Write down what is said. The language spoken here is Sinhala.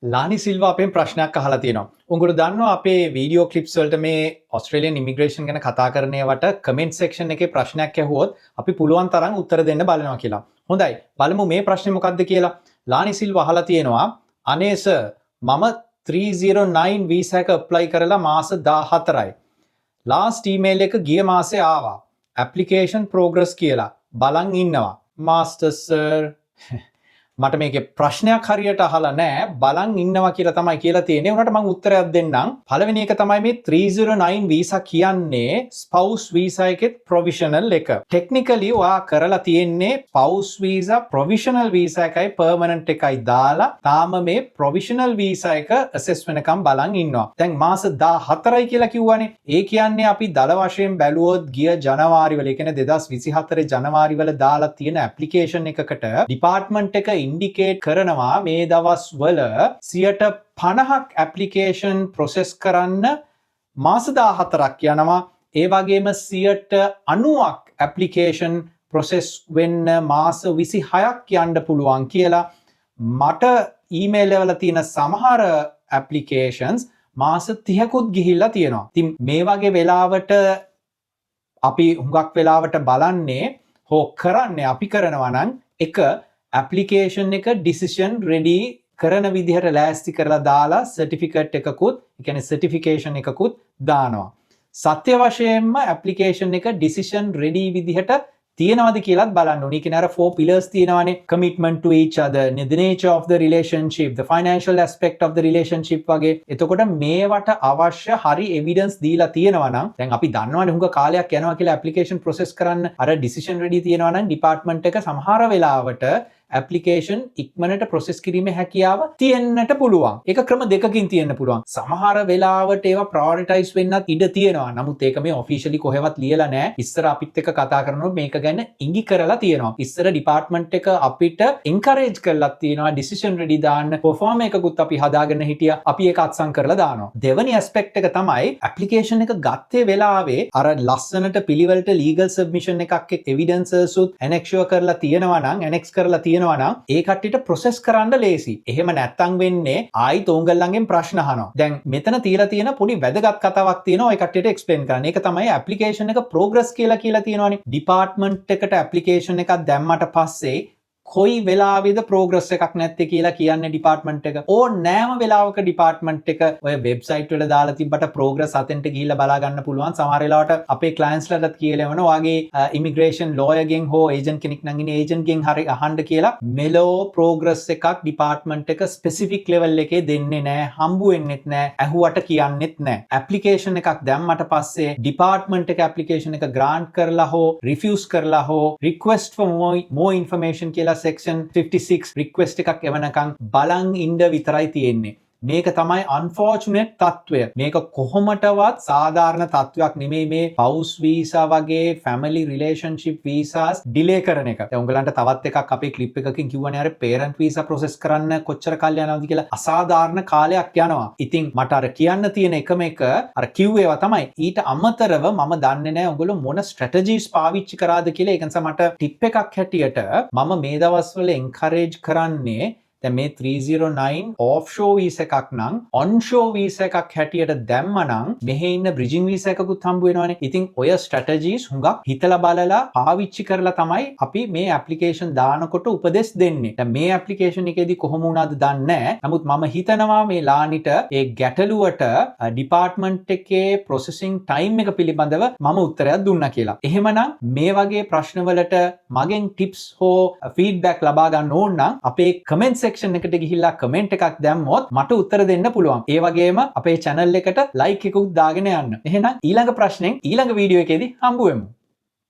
ලානි සිල්වා අපෙන් ප්‍රශ්නයක් අහලා තියෙනවා. උංගුරු දන්නවා අපේ වීඩියෝ ක්ලිප්ස් වලට මේ ඔස්ට්‍රේලියන් ඉමිග්‍රේෂන් ගැන කතා කරනේවට කමෙන්ට් සෙක්ෂන් එකේ ප්‍රශ්නයක් ඇහුවොත් අපි පුළුවන් තරම් උත්තර දෙන්න බලනවා කියලා. හොඳයි. බලමු මේ ප්‍රශ්නේ මොකක්ද කියලා. ලානි සිල්වා අහලා තියෙනවා අනේ සර් මම 309 වීසා එක ඇප්ලයි කරලා මාස 14යි. ලාස්ට් ඊමේල් එක ගිය මාසේ ආවා. ඇප්ලිකේෂන් ප්‍රෝග්‍රස් කියලා. බලන් ඉන්නවා. මාස්ටර් සර් මට මේකේ ප්‍රශ්නයක් හරියට අහලා නැහැ බලන් ඉන්නවා කියලා තමයි කියලා තියෙන්නේ. උනට මම උත්තරයක් දෙන්නම්. පළවෙනි එක තමයි මේ 309 වීසා කියන්නේ ස්පවුස් වීසා එකේ ප්‍රොවිෂනල් එක. ටෙක්නිකලි ඔයා කරලා තියෙන්නේ ස්පවුස් වීසා ප්‍රොවිෂනල් වීසා එකයි පර්මනන්ට් එකයි දාලා තාම මේ ප්‍රොවිෂනල් වීසා එක ඇසෙස් වෙනකම් බලන් ඉන්නවා. දැන් මාස 14යි කියලා කිව්වනේ. ඒ කියන්නේ අපි දල වශයෙන් බැලුවොත් ගිය ජනවාරි වල ඒ කියන්නේ 2024 ජනවාරි වල දාලා තියෙන ඇප්ලිකේෂන් එකකට ඩිපාර්ට්මන්ට් එක ඉන්ඩිකේට් කරනවා මේ දවස් වල 50ක් ඇප්ලිකේෂන් ප්‍රොසෙස් කරන්න මාස 14ක් යනවා. ඒ වගේම 90ක් ඇප්ලිකේෂන් ප්‍රොසෙස් වෙන්න මාස 26ක් යන්න පුළුවන් කියලා මට ඊමේල් වල තියෙන සමහර ඇප්ලිකේෂන්ස් මාස 30කුත් ගිහිල්ලා තියෙනවා. ඉතින් මේ වගේ වෙලාවට අපි හුඟක් වෙලාවට බලන්නේ හෝ කරන්නේ අපි කරනවා නම් එක ඇප්ලිකේෂන් එක ඩිසිෂන් රෙඩි කරන විදිහට ලෑස්ති කරලා දාලා සර්ටිෆිකේට් එකකුත් ඒ කියන්නේ සර්ටිෆිකේෂන් එකකුත් දානවා. සත්‍ය වශයෙන්ම ඇප්ලිකේෂන් එක ඩිසිෂන් රෙඩි විදිහට තියෙනවද කියලාත් බලන්න ඕනේ. කියන අර 4 pillars තියෙනවානේ. commitment to each other, the nature of the relationship, the financial aspect of the relationship වගේ. එතකොට මේවට අවශ්‍ය හරි evidence දීලා තියෙනවා නම් දැන් අපි දන්නවනේ හුඟ කාලයක් යනවා කියලා ඇප්ලිකේෂන් process කරන්න අර decision ready තියෙනවා නම් department එක සමහර වෙලාවට ඇප්ලිකේෂන් ඉක්මනට ප්‍රොසෙස් කිරීමේ හැකියාව තියෙන්නට පුළුවන්. ඒක ක්‍රම දෙකකින් තියෙන්න පුළුවන්. සමහර වෙලාවට ඒවා ප්‍රයොරිටයිස් වෙන්නත් ඉඩ තියෙනවා. නමුත් ඒක මේ ඔෆිෂියලි කොහෙවත් ලියලා නැහැ. ඉස්සර අපිත් එක්ක කතා කරනකොට මේක ගැන ඉඟි කරලා තියෙනවා. ඉස්සර ඩිපාර්ට්මන්ට් එක අපිට එන්කරේජ් කරලා තියෙනවා ඩිසිෂන් රෙඩි දාන්න. පර්ෆෝම් එකකුත් අපි හදාගෙන හිටියා. අපි ඒක අත්සන් කරලා දානවා. දෙවෙනි ඇස්පෙක්ට් එක තමයි ඇප්ලිකේෂන් එක ගත්තේ වෙලාවේ අර ලස්සනට පිළිවෙලට ලීගල් සබ්මිෂන් එකක් එක්ක එවිඩන්සස් උත් ඇනෙක්ෂුව කරලා තියෙනවා නම් ඇනෙක්ස් කරලා තියෙනවා නම් ඒ කට්ටියට ප්‍රොසෙස් කරන්න ලේසි. එහෙම නැත්තම් වෙන්නේ ආයි තෝංගල්ලන්ගෙන් ප්‍රශ්න අහනවා. දැන් මෙතන තියලා තියෙන පොඩි වැදගත් කතාවක් තියෙනවා ඔය කට්ටියට එක්ස්ප්ලেইন කරන්න. ඒක තමයි ඇප්ලිකේෂන් එක ප්‍රෝග්‍රස් කියලා තියෙනවානේ. ඩිපාර්ට්මන්ට් එකට ඇප්ලිකේෂන් එකක් දැම්මට පස්සේ කොයි වෙලාවෙද ප්‍රෝග්‍රස් එකක් නැත්තේ කියලා කියන්නේ ඩිපාර්ට්මන්ට් එක. ඕනෑම වෙලාවක ඩිපාර්ට්මන්ට් එක ඔය වෙබ්සයිට් වල දාලා තිබ්බට ප්‍රෝග්‍රස් අතෙන්ට ගිහිල්ලා බලා ගන්න පුළුවන්. සමහර වෙලාවට අපේ ක්ලයන්ට්ස්ලටත් කියලා වෙනවා ඔයාගේ ඉමිග්‍රේෂන් ලෝයර්ගෙන් හෝ ඒජන්ට් කෙනෙක් නම් ඉන්නේ ඒජන්ට්ගෙන් හරි අහන්න කියලා. මෙලෝ ප්‍රෝග්‍රස් එකක් ඩිපාර්ට්මන්ට් එක ස්පෙસિෆික් ලෙවල් එකේ දෙන්නේ නැහැ. හම්බු වෙන්නෙත් නැහැ. ඇහුවට කියන්නෙත් නැහැ. ඇප්ලිකේෂන් එකක් දැම්මට පස්සේ ඩිපාර්ට්මන්ට් එක ඇප්ලිකේෂන් එක ග්‍රාන්ට් කරලා හෝ රිෆියුස් කරලා හෝ රික්වෙස්ට් for more information කියලා section 56 request එකක් එවනකම් බලන් ඉන්න විතරයි තියෙන්නේ. මේක තමයි unfortunate තත්වය. මේක කොහොමටවත් සාධාරණ තත්වයක් නෙමෙයි මේ spouse visa වගේ family relationship visas delay කරන එක. දැන් උඹලන්ට තවත් එකක් අපේ clip එකකින් කිව්වනේ අර parent visa process කරන්න කොච්චර කාලයක් යනවද කියලා. අසාධාරණ කාලයක් යනවා. ඉතින් මට අර කියන්න තියෙන එකම එක අර කිව්වේවා තමයි. ඊට අමතරව මම දන්නේ නැහැ ඔයගොල්ලෝ මොන strategies පාවිච්චි කරාද කියලා. ඒක නිසා මට tip එකක් හැටියට මම මේ දවස්වල encourage කරන්නේ දැන් මේ 309 offshore visa එකක් නම් onshore visa එකක් හැටියට දැම්මනම් මෙහි ඉන්න bridging visa එකකුත් හම්බ වෙනවනේ. ඉතින් ඔය strategies හුඟක් හිතලා බලලා පාවිච්චි කරලා තමයි අපි මේ application දානකොට උපදෙස් දෙන්නේ. දැන් මේ application එකේදී කොහොම වුණාද දන්නේ නැහැ. නමුත් මම හිතනවා මේ ලානිට ඒ ගැටලුවට department එකේ processing time එක පිළිබඳව මම උත්තරයක් දුන්නා කියලා. එහෙමනම් මේ වගේ ප්‍රශ්නවලට මගෙන් tips හෝ feedback ලබා ගන්න ඕන නම් අපේ comment section එකට ගිහිල්ලා කමෙන්ට් එකක් දැම්මොත් මට උත්තර දෙන්න පුළුවන්. ඒ වගේම අපේ channel එකට like එකකුත් දාගෙන යන්න. එහෙනම් ඊළඟ ප්‍රශ්නෙන් ඊළඟ වීඩියෝ එකේදී හම්බ වෙමු.